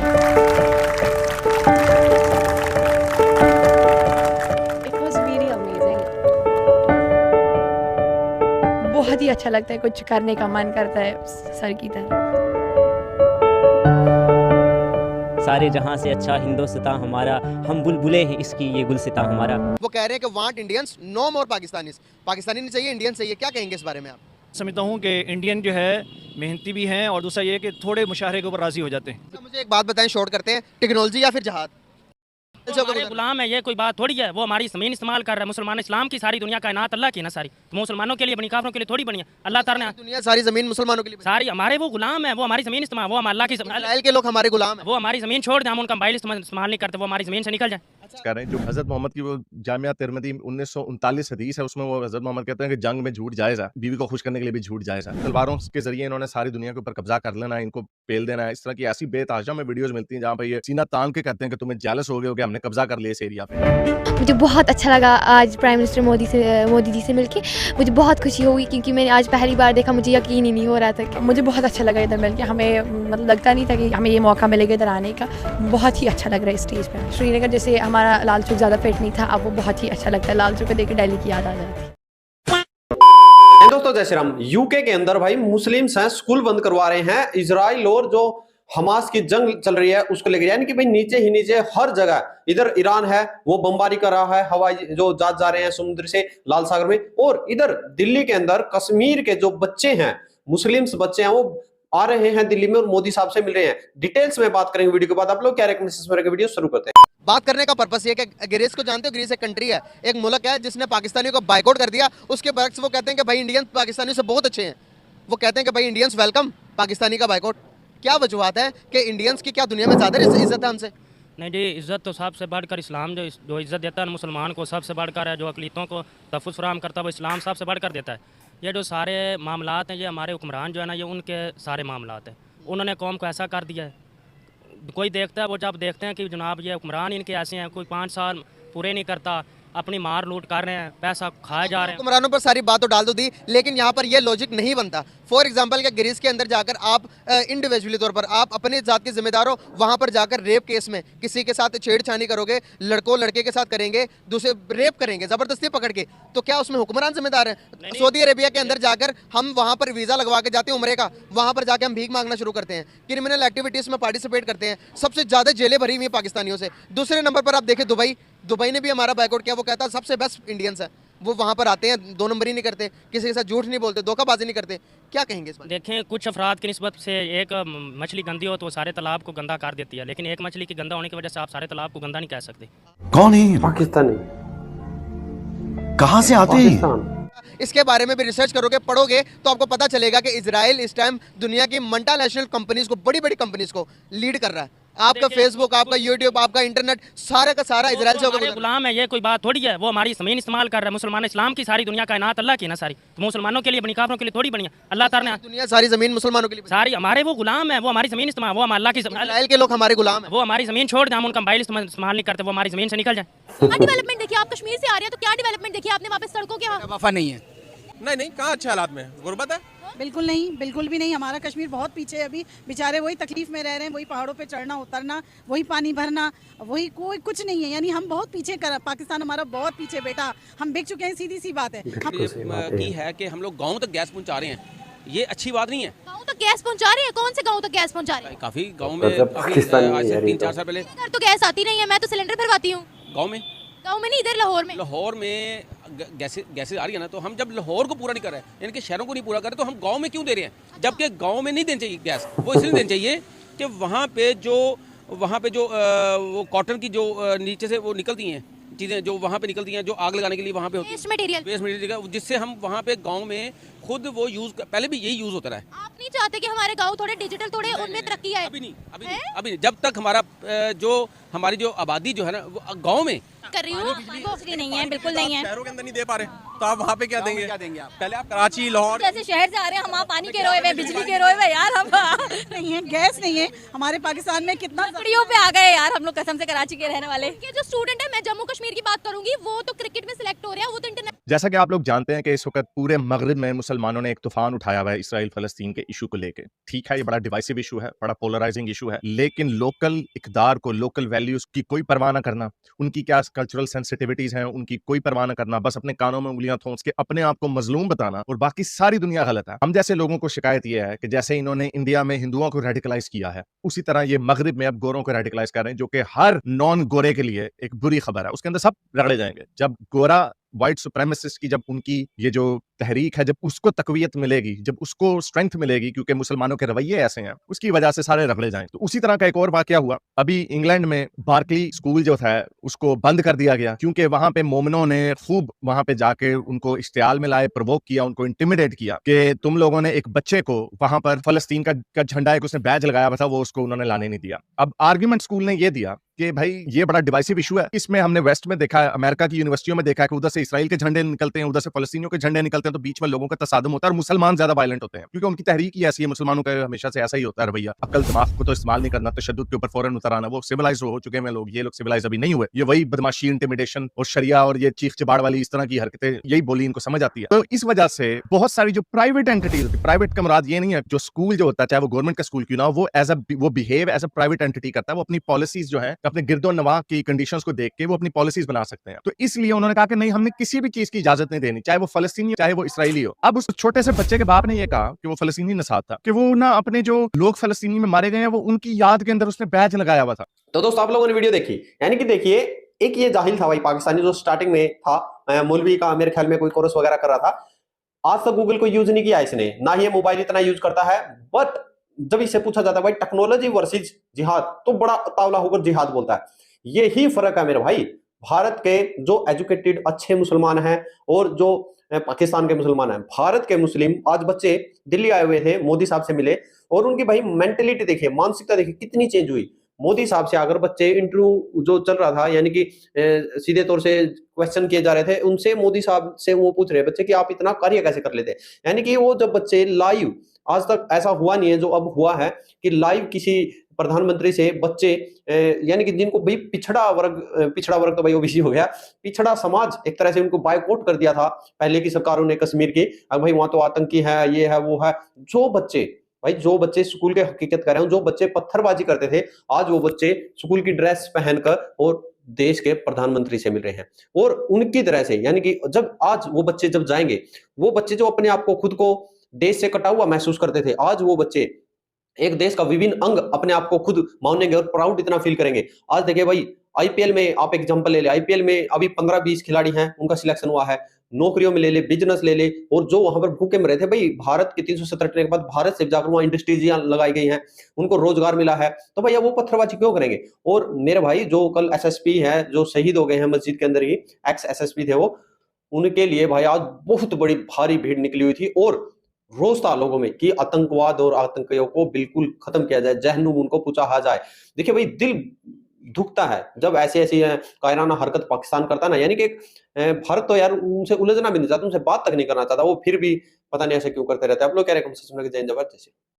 It was very amazing. बहुत ही अच्छा लगता है, कुछ करने का मन करता है सर की तरह। सारे जहां से अच्छा हिंदुस्तान हमारा, हम बुलबुलें हैं इसकी ये गुलसितां हमारा। वो कह रहे हैं कि वांट इंडियंस, नो मोर पाकिस्तानीज। पाकिस्तानी नहीं चाहिए, इंडियन चाहिए। क्या कहेंगे इस बारे में आप? समझता हूँ कि इंडियन जो है मेहनती भी हैं, और दूसरा ये कि थोड़े मुशाहरे के ऊपर राजी हो जाते हैं। तो मुझे एक बात बताएं, शॉर्ट करते हैं, टेक्नोलॉजी या फिर जहाद? हमारे गुलाम है, ये कोई बात थोड़ी है। वो हमारी ज़मीन इस्तेमाल कर रहा है। मुसलमान इस्लाम की सारी दुनिया कायनात अल्लाह की है ना सारी, तो मुसलमानों के लिए बनी, काफिरों के लिए थोड़ी बनी है। अल्लाह ताला ने दुनिया सारी जमीन मुसलमानों के लिए सारी हमारे वो गुलाम है, वो हमारी ज़मीन इस्तेमाल, वो हम अल्लाह की इस्राइल के लोग हमारे गुलाम हैं। वो हमारी ज़मीन छोड़ दें, हम उनका मोबाइल इस्तेमाल नहीं करते, वो हमारी ज़मीन से निकल जाए। कर रहे हैं जो हज़रत मोहम्मद की वो जामिया तिरमिज़ी 1939 हदीस है, उसमें वो हज़रत मोहम्मद कहते हैं कि जंग में झूठ जायज़ है, बीवी को खुश करने के लिए भी झूठ जायज़ है। तलवारों के ज़रिए इन्होंने सारी दुनिया के ऊपर कब्जा कर लेना है, इनको पेल देना है। इस तरह की ऐसी बेतहाशा में वीडियोज़ मिलती हैं जहाँ पे ये सीना तान के कहते हैं कि तुम्हें जेलस हो गए हो कि हमने कब्जा कर लिया इस एरिया पे। मुझे बहुत अच्छा लगा आज प्राइम मिनिस्टर मोदी जी से मिलके। मुझे बहुत खुशी हुई क्योंकि मैंने आज पहली बार देखा, मुझे यकीन ही नहीं हो रहा था कि मुझे बहुत अच्छा लगा इधर मिलके। हमें मतलब लगता नहीं था कि हमें ये मौका मिलेगा इधर आने का। बहुत ही अच्छा लग रहा है स्टेज पे। श्रीनगर जैसे हमारा लाल चौक ज़्यादा फिट नहीं था, अब वो बहुत ही अच्छा लगता है। लाल चौक को देख के दिल्ली की याद आ जाती है। दोस्तों जय श्री राम। यूके के अंदर भाई मुस्लिम्स हैं, स्कूल बंद करवा रहे हैं। इजराइल और जो हमास की जंग चल रही है उसको लेकर, यानी कि भाई नीचे ही नीचे हर जगह, इधर ईरान है वो बमबारी कर रहा है, हवाई जो जहाज जा रहे हैं समुद्र से लाल सागर में, और इधर दिल्ली के अंदर कश्मीर के जो बच्चे हैं, मुस्लिम्स बच्चे हैं, वो आ रहे हैं दिल्ली में और मोदी साहब से मिल रहे हैं। डिटेल्स में बात करेंगे वीडियो के बाद। आप लोग क्या रेकमेंडेशन वीडियो शुरू करते हैं। बात करने का पर्पस ये कि ग्रीस को जानते हो? ग्रीस एक कंट्री है, एक मुल्क है जिसने पाकिस्तानियों को बाइकआउट कर दिया। उसके बरक्स वो कहते हैं कि भाई इंडियन पाकिस्तानियों से बहुत अच्छे हैं। वो कहते हैं कि भाई इंडियंस वेलकम, पाकिस्तानी का बाइकआउट। क्या वजूहत है कि इंडियंस की क्या दुनिया में ज़्यादा इज्जत है हमसे? नहीं जी, इज़्ज़त तो सबसे बढ़कर इस्लाम जो इज़्ज़त देता है मुसलमान को, सबसे बढ़कर है। जो अक़लीतों को तहफ़्फ़ुज़ फराहम करता है वो इस्लाम सबसे बढ़कर देता है। ये जो सारे मामलात हैं, ये हमारे हुक्मरान जो है ना, ये उनके सारे मामलात हैं। उन्होंने कौम को ऐसा कर दिया है। कोई देखता है, वो जब देखते हैं कि जनाब ये हुक्मरान इनके ऐसे हैं, कोई 5 साल पूरे नहीं करता, अपनी मार लूट कर रहे हैं, पैसा खाए जा रहे हैं। हुक्मरानों पर सारी बात तो डाल दो दी, लेकिन यहाँ पर ये लॉजिक नहीं बनता। फॉर एग्जांपल, कि ग्रीस के अंदर जाकर आप इंडिविजुअली तौर पर आप अपने जात के जिम्मेदार हो, वहाँ पर जाकर रेप केस में किसी के साथ छेड़छानी करोगे, लड़कों लड़के के साथ करेंगे, दूसरे रेप करेंगे ज़बरदस्ती पकड़ के, तो क्या उसमें हुक्मरान जिम्मेदार है? सऊदी अरेबिया के अंदर जाकर हम वहाँ पर वीज़ा लगवा के जाते हैं उम्रे का, वहाँ पर जाकर हम भीख मांगना शुरू करते हैं, क्रिमिनल एक्टिविटीज़ में पार्टिसिपेट करते हैं। सबसे ज़्यादा जेलें भरी हुई पाकिस्तानियों से। दूसरे नंबर पर आप देखें दुबई ने भी हमारा बाइकआउट किया। वो कहता है सबसे बेस्ट इंडियंस है। वो वहाँ पर आते हैं, 2 नंबरी नहीं करते, किसी के साथ झूठ नहीं बोलते, धोखाबाजी नहीं करते। क्या कहेंगे इस बारे? देखें, कुछ अफराद की निस्बत से एक मछली गंदी हो तो वो सारे तालाब को गंदा कर देती है, लेकिन एक मछली की गंदा होने की वजह से आप सारे तालाब को गंदा नहीं कह सकते। कौन है? पाकिस्तानी कहाँ से आते हैं? इसके बारे में भी रिसर्च करोगे, पढ़ोगे, तो आपको पता चलेगा कि इजराइल इस टाइम दुनिया की मल्टीनेशनल कंपनीज को, बड़ी बड़ी कंपनीज को लीड कर रहा है। आपका फेसबुक, आपका यूट्यूब, आपका इंटरनेट, सारा का सारा इजराइल से होकर गुलाम है। ये कोई बात थोड़ी है। वो हमारी ज़मीन इस्तेमाल कर रहा है। मुसलमान इस्लाम की सारी दुनिया कायनात अल्लाह की है ना सारी, तो मुसलमानों के लिए बनी, काफिरों के लिए थोड़ी बनी है। अल्लाह ताला ने दुनिया सारी जमीन मुसलमानों के लिए सारी, हमारे वो गुलाम है, वो हमारी ज़मीन इस्तेमाल, वो हम अल्लाह की, इजराइल के लोग हमारे गुलाम हैं। वो हमारी ज़मीन छोड़ दें, हम उनका मोबाइल इस्तेमाल नहीं करते, वो हमारी ज़मीन से निकल जाए। डेवलपमेंट देखिए, आप कश्मीर से आ रहे हैं तो क्या डेवलपमेंट देखिए आपने? वहाँ पे सड़कों के वफा नहीं है। नहीं, कहाँ अच्छे हालात में, गुर्बत है। बिल्कुल नहीं, बिल्कुल भी नहीं। हमारा कश्मीर बहुत पीछे है अभी। बेचारे वही तकलीफ में रह रहे हैं, वही पहाड़ों पे चढ़ना उतरना, वही पानी भरना, वही कोई कुछ नहीं है। यानी हम बहुत पीछे कर, पाकिस्तान हमारा बहुत पीछे बेटा, हम बिक चुके हैं, सीधी सी बात है। की है कि हम लोग गाँव तक गैस पहुँचा रहे हैं, ये अच्छी बात नहीं है। गाँव तक गैस पहुँचा रहे हैं? कौन से गाँव तक गैस पहुँचा रहे हैं? काफी गाँव में आज से 3-4 साल पहले तो गैस आती नहीं है। मैं तो सिलेंडर भरवाती हूँ गाँव में नहीं, इधर लाहौर में गैसेज आ रही है ना, तो हम जब लाहौर को पूरा नहीं कर रहे हैं, यानी कि शहरों को नहीं पूरा कर रहे, तो हम गांव में क्यों दे रहे हैं? जबकि गांव में नहीं देनी चाहिए गैस। वो इसलिए देनी चाहिए कि वहाँ पे जो वो कॉटन की जो नीचे से वो निकलती हैं चीज़ें, जो वहाँ पे निकलती हैं, जो आग लगाने के लिए वहाँ पे वेस्ट मटेरियल, जिससे हम वहाँ पे गाँव में खुद वो यूज़, पहले भी यही यूज़ होता रहा है। आप नहीं चाहते कि हमारे गाँव थोड़े डिजिटल, थोड़े उनमें तरक्की आए? अभी नहीं। जब तक हमारी जो आबादी जो है ना, वो गाँव में कर रही हूँ, बिजली नहीं है, बिल्कुल नहीं है। शहरों के अंदर नहीं दे पा रहे, तो आप वहाँ पे क्या देंगे आप? पहले आप कराची, लाहौर जैसे शहर से आ रहे हैं, हम वहाँ पानी के रोए हुए, बिजली के रोए हुए यार, हम नहीं है, गैस नहीं है हमारे पाकिस्तान में। कितना लकड़ियों पे आ गए यार हम लोग, कसम से, कराची के रहने वाले। ये जो स्टूडेंट है, मैं जम्मू कश्मीर की बात करूंगी, वो तो क्रिकेट में सिलेक्ट हो रहा है, वो तो इंटरनेशनल। जैसा कि आप लोग जानते हैं कि इस वक्त पूरे मगरिब में मुसलमानों ने एक तूफान उठाया हुआ है इसराइल फलस्तीन के इशू को लेके। ठीक है, ये बड़ा डिवाइसिव इशू है, बड़ा पोलराइजिंग इशू है, लेकिन लोकल इकदार को, लोकल वैल्यूज की कोई परवाह ना करना, उनकी क्या कल्चरल सेंसिटिविटीज हैं उनकी कोई परवाह ना करना, बस अपने कानों में उंगलियां ठोंस के अपने आप को मजलूम बताना और बाकी सारी दुनिया गलत है। हम जैसे लोगों को शिकायत ये है कि जैसे इन्होंने इंडिया में हिंदुओं को रेडिकलाइज किया है, उसी तरह ये मगरिब में अब गोरों को रेडिकलाइज कर रहे हैं, जो कि हर नॉन गोरे के लिए एक बुरी खबर है। उसके अंदर सब रगड़े जाएंगे। जब गोरा व्हाइट सुप्रेमेसिस्ट की जब उनकी ये जो तहरीक है, जब उसको तकवीयत मिलेगी, जब उसको स्ट्रेंथ मिलेगी, क्योंकि मुसलमानों के रवैये ऐसे हैं, उसकी वजह से सारे रगड़े जाएं। तो उसी तरह का एक और वाकया हुआ अभी इंग्लैंड में, बार्कली स्कूल जो था उसको बंद कर दिया गया, क्योंकि वहां पे मोमिनों ने खूब वहां पे जाके उनको इश्तियाल में लाए, प्रोवोक किया, उनको इंटिमिडेट किया कि तुम लोगों ने एक बच्चे को वहां पर फलस्तीन का झंडा, एक उसने बैज लगाया हुआ था, वो उसको उन्होंने लाने नहीं दिया। अब आर्ग्यूमेंट स्कूल ने ये दिया कि भाई ये बड़ा डिवाइसिव इशू है। इसमें हमने वेस्ट में देखा है, अमेरिका की यूनिवर्सिटियों में देखा है कि उधर से इसराइल के झंडे निकलते हैं, उधर से फलस्तीनियों के झंडे निकलते हैं, तो बीच में लोगों का तसादुम होता है और मुसलमान ज्यादा वायलेंट होते हैं, क्योंकि उनकी तहरीक ही ऐसी है। मुसलमानों का हमेशा से ऐसा ही होता है रवैया, अक्ल दिमाग को तो इस्तेमाल नहीं करना, तशद्दुद के ऊपर फौरन उतर आना। वो सिविलाइज हो चुके हैं लोग, ये लोग सिविलाइज अभी नहीं हुए। ये वही बदमाशी, इंटिमिडेशन और शरिया और ये चीख चिबाड़ वाली इस तरह की हरकतें, यही बोली इनको समझ आती है। तो इस वजह से बहुत सारी जो प्राइवेट एंटिटी होती है, प्राइवेट का मुराद ये नहीं है, जो स्कूल जो होता है, चाहे वो गवर्नमेंट का स्कूल क्यों ना हो, वो behave as a private entity करता है। वो अपनी पॉलिसीज जो है, अपने गिरदो नवा की कंडीशंस को देख के वो अपनी पॉलिसीज बना सकते हैं। तो इसलिए उन्होंने कहा कि नहीं, हमने किसी भी चीज की इजाजत नहीं देनी, चाहे वो फलस्तीनी चाहे वो इसराइली हो। अब उस छोटे से बच्चे के बाप ने ये कहा कि वो फलस्तीनी नसाद था, कि वो ना अपने जो लोग फलस्तीनी में मारे गए हैं, वो उनकी याद के अंदर उसने बैज लगाया हुआ था। तो दोस्तों, आप लोगों ने वीडियो देखी, यानी कि देखिए, एक ये जाहिल था भाई पाकिस्तानी, जो स्टार्टिंग में था मौलवी का, मेरे ख्याल में कोई कोर्स वगैरह कर रहा था। आज तक गूगल को यूज नहीं किया इसने, ना ही ये मोबाइल इतना यूज करता है। बट जब इससे पूछा जाता है भाई टेक्नोलॉजी वर्सेस जिहाद, तो बड़ा तावला होकर जिहाद बोलता है। यही फर्क है मेरे भाई। भारत के जो एजुकेटेड अच्छे मुसलमान हैं और जो पाकिस्तान के मुसलमान हैं। भारत के मुस्लिम, आज बच्चे दिल्ली आए हुए थे, मोदी साहब से मिले, और उनकी भाई मेंटेलिटी देखिए, मानसिकता देखिए कितनी चेंज हुई। मोदी साहब से अगर बच्चे इंटरव्यू जो चल रहा था, यानी कि सीधे तौर से क्वेश्चन किए जा रहे थे, उनसे मोदी साहब से वो पूछ रहे बच्चे कि आप इतना कार्य कैसे कर लेते, यानी कि वो जब बच्चे लाइव, आज तक ऐसा हुआ नहीं है जो अब हुआ है कि लाइव किसी प्रधानमंत्री से बच्चे, यानी कि जिनको भाई पिछड़ा वर्ग तो भाई ओबीसी हो गया, पिछड़ा समाज एक तरह से उनको बायकॉट कर दिया था पहले की सरकारों ने कश्मीर की। अब भाई वहां तो आतंकी है, ये है, वो है। जो बच्चे स्कूल के हकीकत कर रहे हैं, जो बच्चे पत्थरबाजी करते थे, आज वो बच्चे स्कूल की ड्रेस पहनकर और देश के प्रधानमंत्री से मिल रहे हैं। और उनकी तरह से, यानी कि जब आज वो बच्चे जब जाएंगे, वो बच्चे जो अपने आप को खुद को देश से कटा हुआ महसूस करते थे, आज वो बच्चे एक देश का विभिन्न अंग अपने आप को खुद मानेंगे और प्राउड इतना फील करेंगे। आज देखिए भाई, आईपीएल में आप एग्जांपल ले ले, आईपीएल में अभी 15-20 खिलाड़ी हैं, उनका सिलेक्शन हुआ है। नौकरियों में ले ले, बिजनेस ले ले, और जो वहां पर भूखे में रहे थे भाई, भारत के 370 के बाद भारत से जाकर वहां इंडस्ट्रीज लगाई गई हैं, उनको रोजगार मिला है। तो भैया वो पत्थरबाजी क्यों करेंगे? और मेरे भाई जो कल एसएसपी है, जो शहीद हो गए हैं मस्जिद के अंदर ही, एक्स एसएसपी थे वो, उनके लिए भाई आज बहुत बड़ी भारी भीड़ निकली हुई थी। और रोज था लोगों में कि आतंकवाद और आतंकियों को बिल्कुल खत्म किया जाए, जहन्नुम उनको पूछा जाए। देखिए भाई, दिल दुखता है जब ऐसी ऐसी कायराना हरकत पाकिस्तान करता ना, यानी कि भारत तो यार उनसे उलझना भी नहीं चाहता, उनसे बात तक नहीं करना चाहता, वो फिर भी पता नहीं ऐसे क्यों करते रहते हैं। आप लोग कह रहे हैं जय जवान जैसे।